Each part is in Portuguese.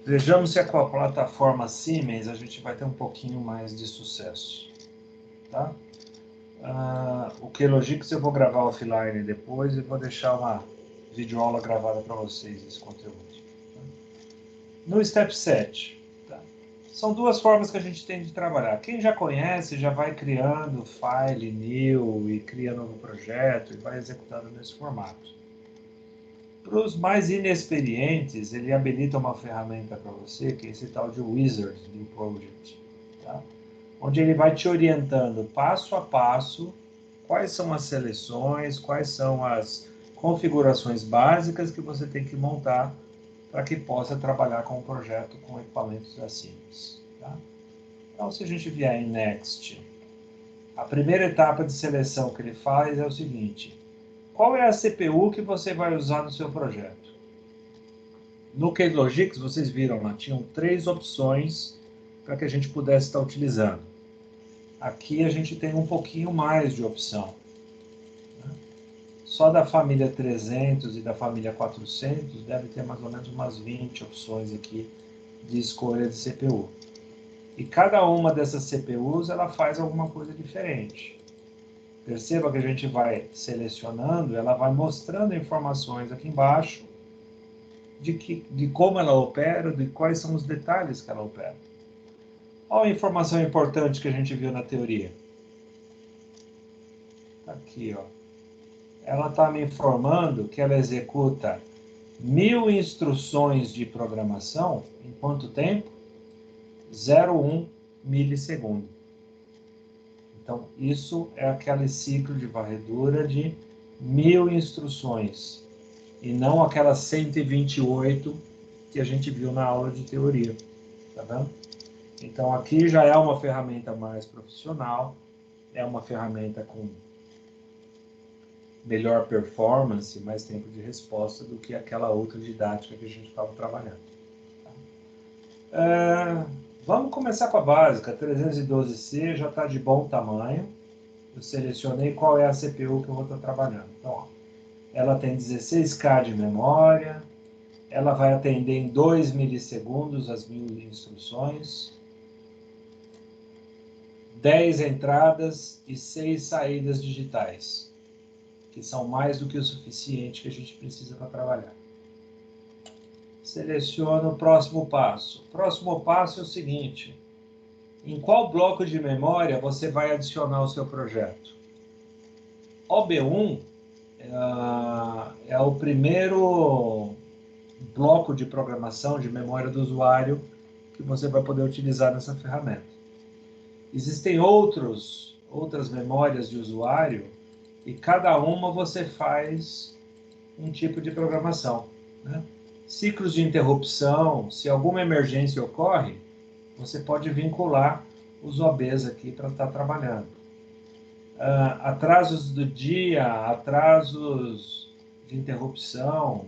Vejamos se com a plataforma Siemens a gente vai ter um pouquinho mais de sucesso. Tá? O Keylogix eu vou gravar offline depois e vou deixar uma videoaula gravada para vocês esse conteúdo. Tá? No Step 7, tá? São duas formas que a gente tem de trabalhar. Quem já conhece já vai criando file new e cria novo projeto e vai executando nesse formato. Para os mais inexperientes, ele habilita uma ferramenta para você, que é esse tal de Wizard New Project, tá? Onde ele vai te orientando passo a passo quais são as seleções, quais são as configurações básicas que você tem que montar para que possa trabalhar com o projeto com equipamentos da Siemens. Tá? Então, se a gente vier em Next, a primeira etapa de seleção que ele faz é o seguinte: qual é a CPU que você vai usar no seu projeto? No Keylogix, vocês viram lá, tinham 3 opções para que a gente pudesse estar utilizando. Aqui a gente tem um pouquinho mais de opção. Só da família 300 e da família 400 deve ter mais ou menos umas 20 opções aqui de escolha de CPU. E cada uma dessas CPUs ela faz alguma coisa diferente. Perceba que a gente vai selecionando, ela vai mostrando informações aqui embaixo de como ela opera, de quais são os detalhes que ela opera. Olha a informação importante que a gente viu na teoria. Aqui, ó. Ela está me informando que ela executa 1000 instruções de programação em quanto tempo? 0,1 milissegundo. Então, isso é aquele ciclo de varredura de 1000 instruções, e não aquelas 128 que a gente viu na aula de teoria. Tá vendo? Então, aqui já é uma ferramenta mais profissional, é uma ferramenta com melhor performance, mais tempo de resposta do que aquela outra didática que a gente estava trabalhando. Vamos começar com a básica. A 312C já está de bom tamanho. Eu selecionei qual é a CPU que eu vou estar trabalhando. Então, ó, ela tem 16K de memória, ela vai atender em 2 milissegundos as 1000 instruções, 10 entradas e 6 saídas digitais, que são mais do que o suficiente que a gente precisa para trabalhar. Seleciono o próximo passo. O próximo passo é o seguinte: em qual bloco de memória você vai adicionar o seu projeto? OB1 é o primeiro bloco de programação de memória do usuário que você vai poder utilizar nessa ferramenta. Existem outras memórias de usuário e cada uma você faz um tipo de programação, né? Ciclos de interrupção, se alguma emergência ocorre, você pode vincular os OBs aqui para estar trabalhando. Atrasos do dia, atrasos de interrupção,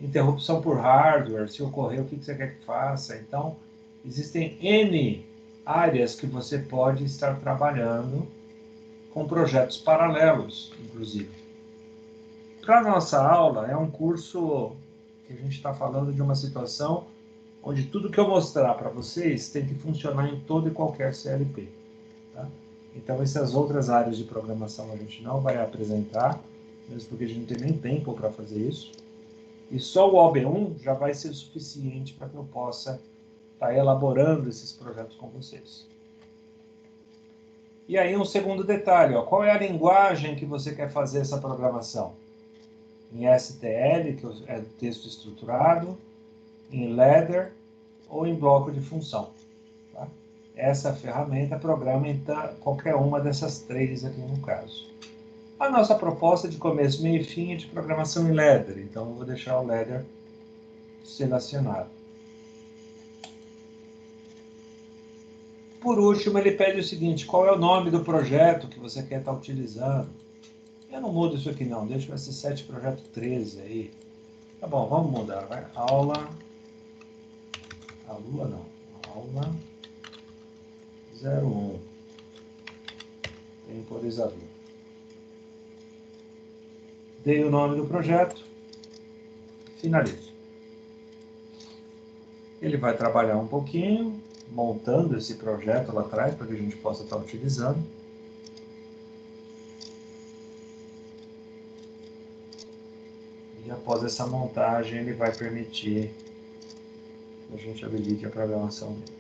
interrupção por hardware, se ocorrer, o que você quer que faça. Então, existem N áreas que você pode estar trabalhando com projetos paralelos, inclusive. Para a nossa aula, é um curso que a gente está falando de uma situação onde tudo que eu mostrar para vocês tem que funcionar em todo e qualquer CLP. Tá? Então, essas outras áreas de programação a gente não vai apresentar, mesmo porque a gente não tem nem tempo para fazer isso. E só o OB1 já vai ser suficiente para que eu possa estar elaborando esses projetos com vocês. E aí um segundo detalhe, ó, qual é a linguagem que você quer fazer essa programação? Em STL, que é texto estruturado, em Ladder ou em bloco de função. Tá? Essa ferramenta programa em qualquer uma dessas 3 aqui no caso. A nossa proposta de começo, meio e fim é de programação em Ladder, então eu vou deixar o Ladder selecionado. Por último, ele pede o seguinte: qual é o nome do projeto que você quer estar utilizando? Eu não mudo isso aqui não, deixa esse 7 projeto 13 aí. Tá bom, vamos mudar, vai. Aula não, aula 01, temporizador. Dei o nome do projeto, finalizo. Ele vai trabalhar um pouquinho, montando esse projeto lá atrás, para que a gente possa estar utilizando. E após essa montagem, ele vai permitir que a gente habilite a programação dele.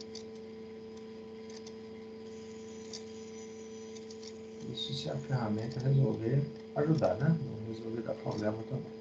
Isso se a ferramenta resolver ajudar, né? Não resolver dar problema também.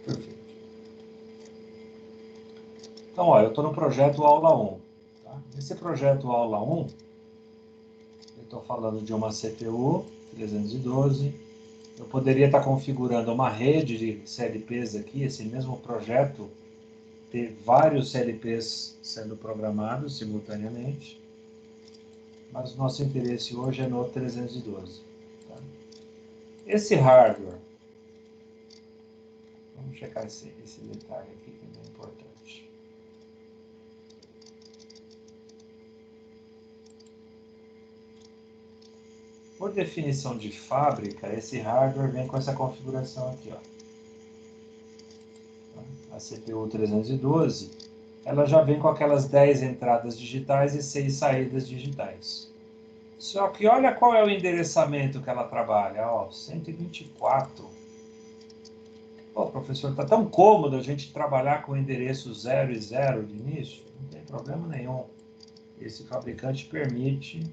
Perfeito. Então, olha, eu estou no projeto Aula 1. Tá? Esse projeto Aula 1, eu estou falando de uma CPU 312. Eu poderia estar configurando uma rede de CLPs aqui, esse mesmo projeto, ter vários CLPs sendo programados simultaneamente. Mas o nosso interesse hoje é no 312. Tá? Esse hardware, vamos checar esse detalhe aqui que é bem importante. Por definição de fábrica, esse hardware vem com essa configuração aqui, ó. A CPU 312, ela já vem com aquelas 10 entradas digitais e 6 saídas digitais. Só que olha qual é o endereçamento que ela trabalha, ó, 124. Pô, professor, está tão cômodo a gente trabalhar com o endereço 0 e 0 de início? Não tem problema nenhum. Esse fabricante permite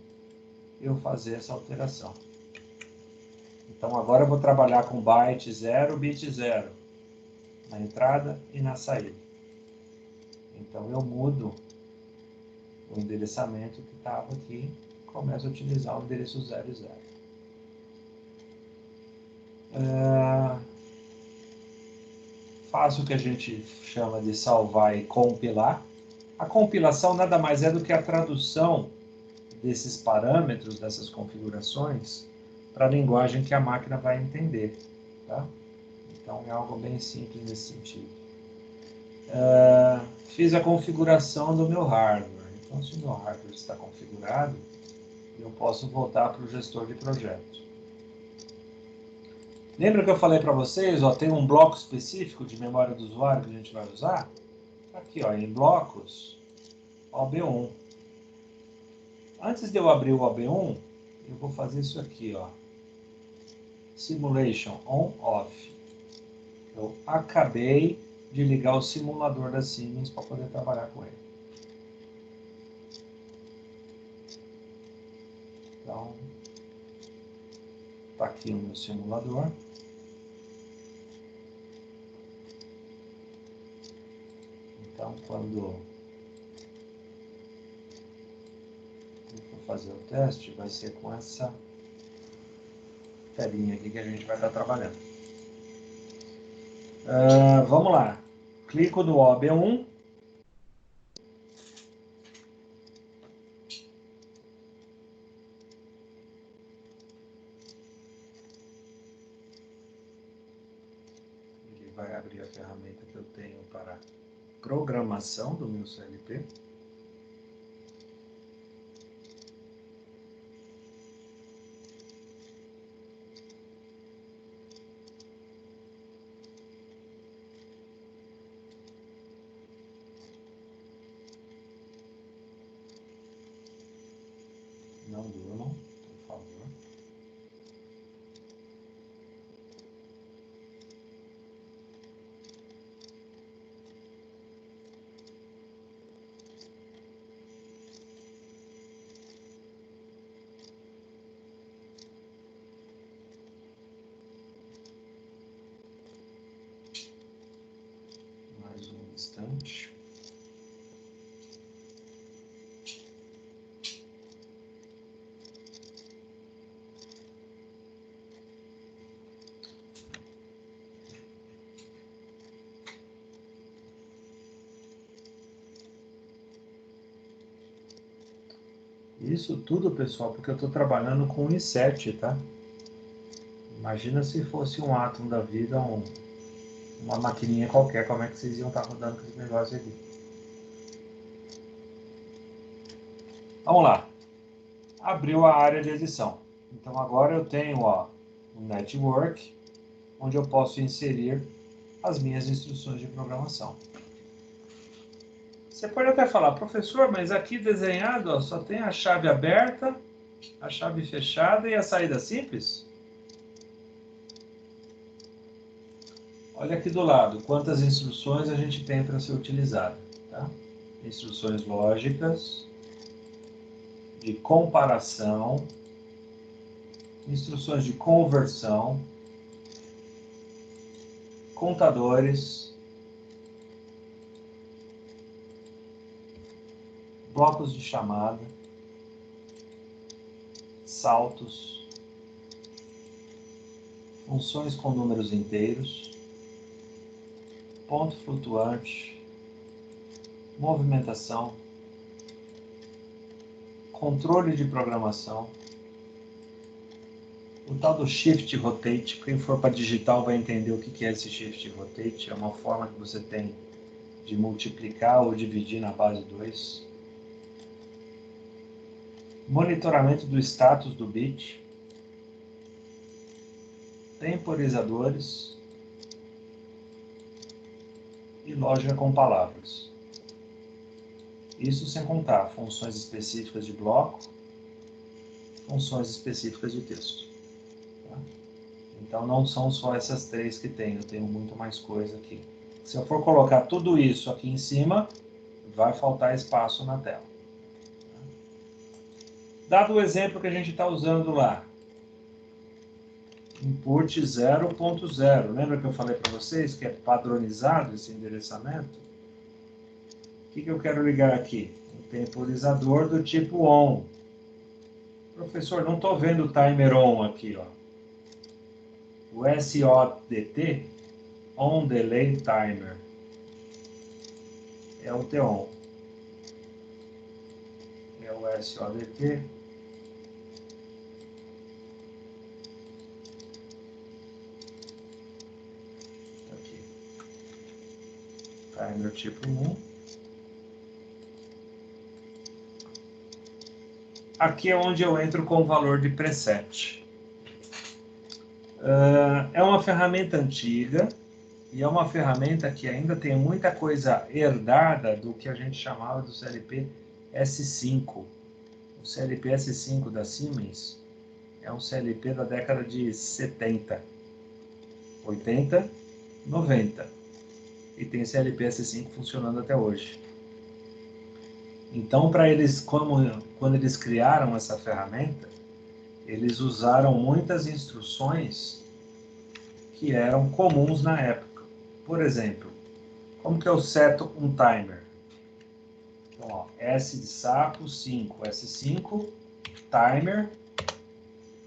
eu fazer essa alteração. Então agora eu vou trabalhar com byte 0, bit 0, na entrada e na saída. Então eu mudo o endereçamento que estava aqui, começo a utilizar o endereço 0 e 0. Faço o que a gente chama de salvar e compilar. A compilação nada mais é do que a tradução desses parâmetros, dessas configurações, para a linguagem que a máquina vai entender. Tá? Então é algo bem simples nesse sentido. Fiz a configuração do meu hardware. Então, se o meu hardware está configurado, eu posso voltar para o gestor de projeto. Lembra que eu falei para vocês, ó, tem um bloco específico de memória do usuário que a gente vai usar? Aqui, ó, em blocos, OB1. Antes de eu abrir o OB1, eu vou fazer isso aqui, ó. Simulation on-off. Eu acabei de ligar o simulador da Siemens para poder trabalhar com ele. Então, está aqui o meu simulador. Então, quando eu for fazer o teste, vai ser com essa telinha aqui que a gente vai estar trabalhando. Vamos lá. Clico no OB1. Ele vai abrir a ferramenta que eu tenho para programação do meu CLP. Não durmam, por favor. Mais um instante. Isso tudo, pessoal, porque eu estou trabalhando com i7, tá? Imagina se fosse um átomo da vida, uma maquininha qualquer, como é que vocês iam estar rodando com esse negócio aqui? Vamos lá. Abriu a área de edição. Então agora eu tenho um network, onde eu posso inserir as minhas instruções de programação. Você pode até falar, professor, mas aqui desenhado só tem a chave aberta, a chave fechada e a saída simples? Olha aqui do lado, quantas instruções a gente tem para ser utilizada. Tá? Instruções lógicas, de comparação, instruções de conversão, contadores, blocos de chamada, saltos, funções com números inteiros, ponto flutuante, movimentação, controle de programação, o tal do Shift Rotate. Quem for para digital vai entender o que é esse Shift Rotate. É uma forma que você tem de multiplicar ou dividir na base 2. Monitoramento do status do bit. Temporizadores. E lógica com palavras. Isso sem contar funções específicas de bloco, funções específicas de texto. Tá? Então não são só essas três que tem, eu tenho muito mais coisa aqui. Se eu for colocar tudo isso aqui em cima, vai faltar espaço na tela. Dado o exemplo que a gente está usando lá, input 0.0, lembra que eu falei para vocês que é padronizado esse endereçamento? O que eu quero ligar aqui? Um temporizador do tipo ON. Professor, não estou vendo o timer ON aqui, ó. O SODT, On Delay Timer, é o TON. É o SODT. Aqui. Timer tipo 1. Aqui é onde eu entro com o valor de preset. É uma ferramenta antiga e é uma ferramenta que ainda tem muita coisa herdada do que a gente chamava do CLP S5. O CLP S5 da Siemens é um CLP da década de 70, 80, 90. E tem CLP S5 funcionando até hoje. Então, para eles, quando eles criaram essa ferramenta, eles usaram muitas instruções que eram comuns na época. Por exemplo, como que eu seto um timer? Então, ó, S de sapo, 5, S5, timer,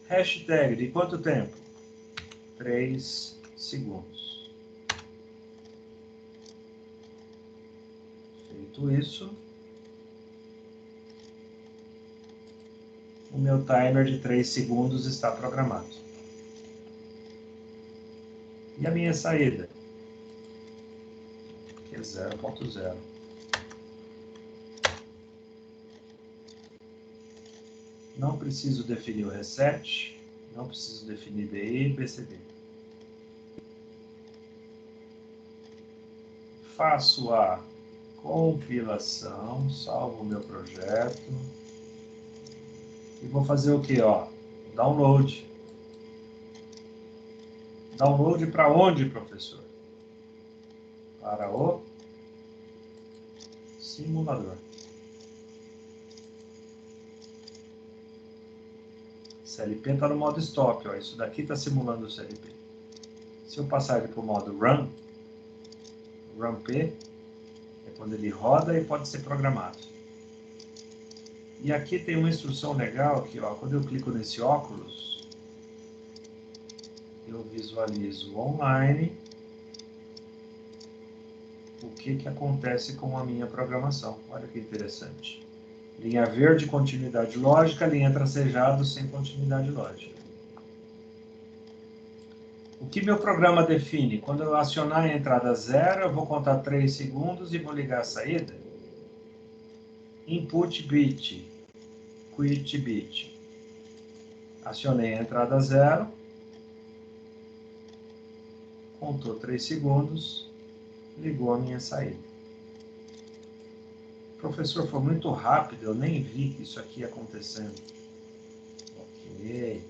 hashtag de quanto tempo? 3 segundos. Feito isso, o meu timer de 3 segundos está programado. E a minha saída? Que é 0.0. Não preciso definir o reset, não preciso definir BI e BCD. Faço a compilação, salvo o meu projeto. E vou fazer o que? Download. Download para onde, professor? Para o simulador. CLP está no modo stop. Isso daqui está simulando o CLP. Se eu passar ele para o modo run, run P, é quando ele roda e pode ser programado. E aqui tem uma instrução legal que, quando eu clico nesse óculos, eu visualizo online o que acontece com a minha programação. Olha que interessante. Linha verde, continuidade lógica, linha tracejada sem continuidade lógica. O que meu programa define? Quando eu acionar a entrada 0, eu vou contar 3 segundos e vou ligar a saída. Input bit, quit bit. Acionei a entrada 0, contou 3 segundos, ligou a minha saída. Professor, foi muito rápido, eu nem vi isso aqui acontecendo. Ok,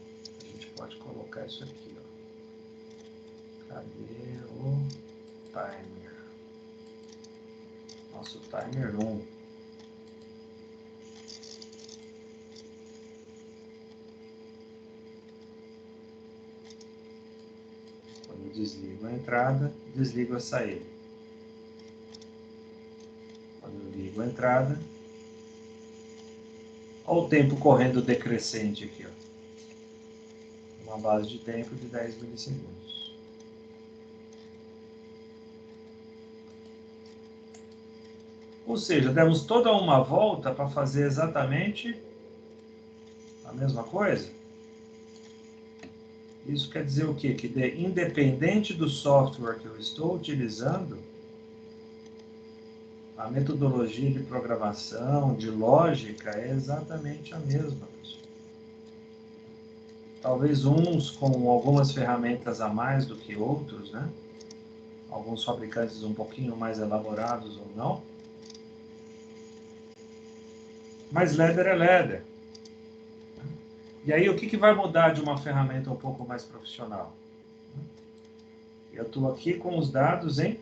a gente pode colocar isso aqui, ó. Cadê o timer? Nosso timer 1. Quando eu desligo a entrada, desligo a saída. Quando eu ligo a entrada, olha o tempo correndo decrescente aqui, ó. Uma base de tempo de 10 milissegundos. Ou seja, demos toda uma volta para fazer exatamente a mesma coisa. Isso quer dizer o quê? Que independente do software que eu estou utilizando, a metodologia de programação, de lógica, é exatamente a mesma. Talvez uns com algumas ferramentas a mais do que outros, né? Alguns fabricantes um pouquinho mais elaborados ou não. Mas ladder é ladder. E aí, o que vai mudar de uma ferramenta um pouco mais profissional? Eu estou aqui com os dados em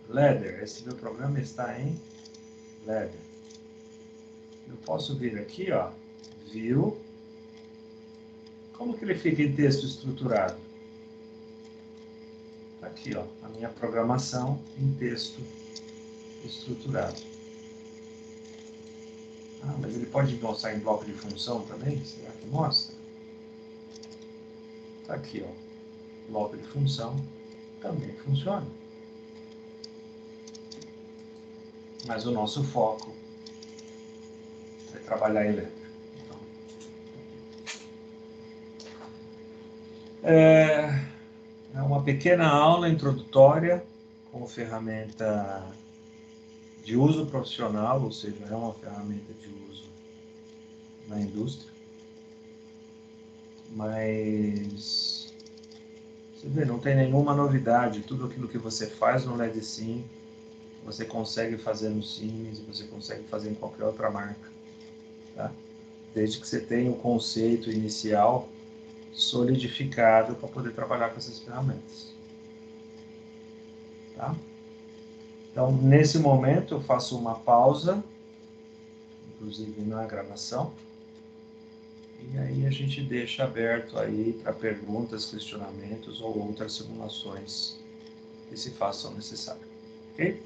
ladder. Esse meu programa está em ladder. Eu posso vir aqui, ó, view. Como que ele fica em texto estruturado? Tá aqui, ó, a minha programação em texto estruturado. Ah, mas ele pode mostrar em bloco de função também? Será que mostra? Tá aqui, ó, bloco de função também funciona. Mas o nosso foco é trabalhar em letra. É uma pequena aula introdutória com ferramenta de uso profissional, ou seja, é uma ferramenta de uso na indústria. Mas você vê, não tem nenhuma novidade. Tudo aquilo que você faz no LEDSIM, você consegue fazer no Siemens, você consegue fazer em qualquer outra marca. Tá? Desde que você tenha o conceito inicial solidificado para poder trabalhar com essas ferramentas. Tá? Então, nesse momento, eu faço uma pausa, inclusive na gravação, e aí a gente deixa aberto aí para perguntas, questionamentos ou outras simulações que se façam necessárias. Ok?